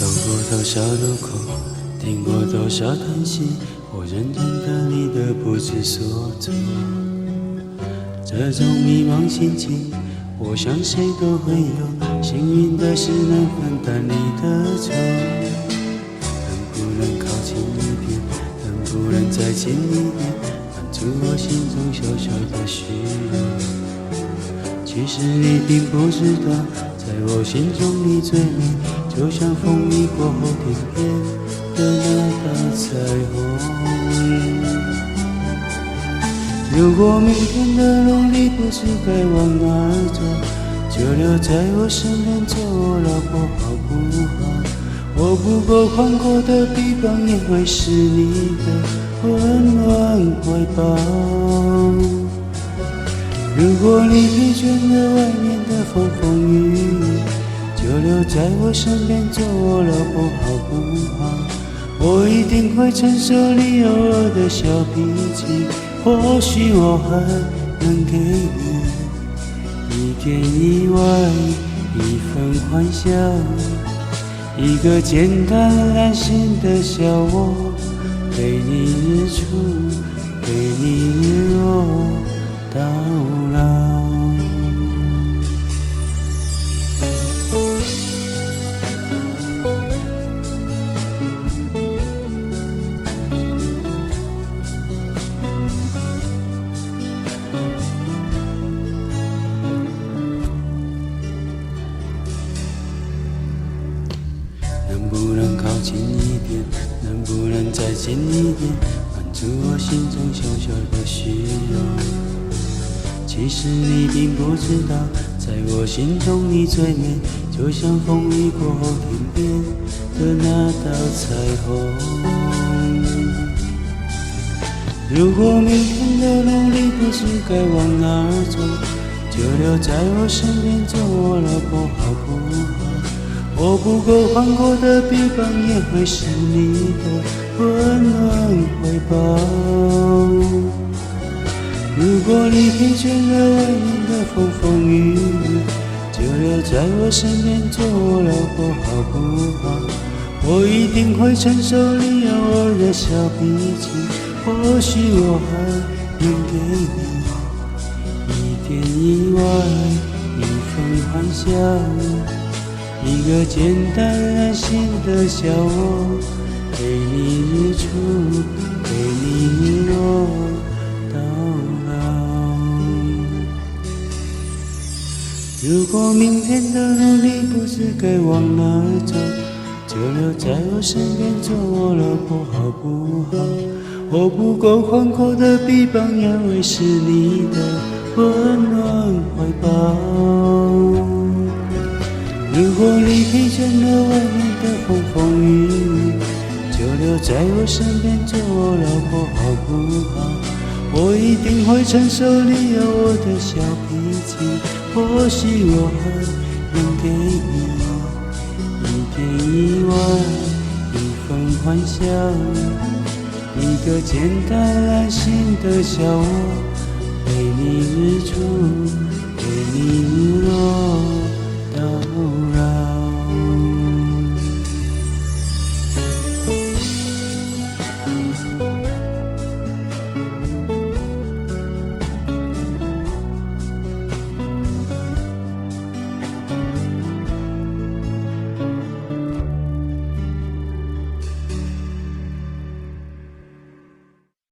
过多少路口，听过多少叹息，我认真的你的不知所措。这种迷茫心情，我想谁都会有。幸运的是能分担你的愁，能不能靠近一点？能不能再近一点？满足我心中小小的虚荣。其实你并不知道，在我心中你最美，就像风雨过后天边的那道彩虹。如果明天的路你不知该往哪儿走，就留在我身边做我老婆好不好？我不够宽阔的臂膀，也会是你的温暖怀抱。如果你疲倦了外面的风风雨雨，就留在我身边做我老婆好不好？我一定会承受你偶尔的小脾气，或许我还能给你一点意外，一份欢笑，一个简单安心的小窝，陪你日出，陪你日落到老。能不能靠近一点？能不能再近一点？满足我心中小小的虚荣。其实你并不知道，在我心中你最美，就像风雨过后天边的那道彩虹。如果明天的路你不知该往哪儿走，就留在我身边做我老婆好不好？我不够宽阔的臂膀，也会是你的温暖怀抱。如果你疲倦了外面的风风雨雨，就留在我身边做我老婆好不好？我一定会承受你偶尔的小脾气，或许我还能给你一点意外，一份欢笑，一个简单安心的小窝，陪你日出，陪你日落到老。如果明天的路你不知该往哪儿走，就留在我身边做我老婆好不好？我不够宽阔的臂膀，也会是你的温暖怀抱。如果你疲倦了外面的风风雨雨，就留在我身边做我老婆好不好？我一定会承受你偶尔的小脾气，或许我还能给你一点意外，一份欢笑，一个简单安心的小窝，陪你日出，陪你日落。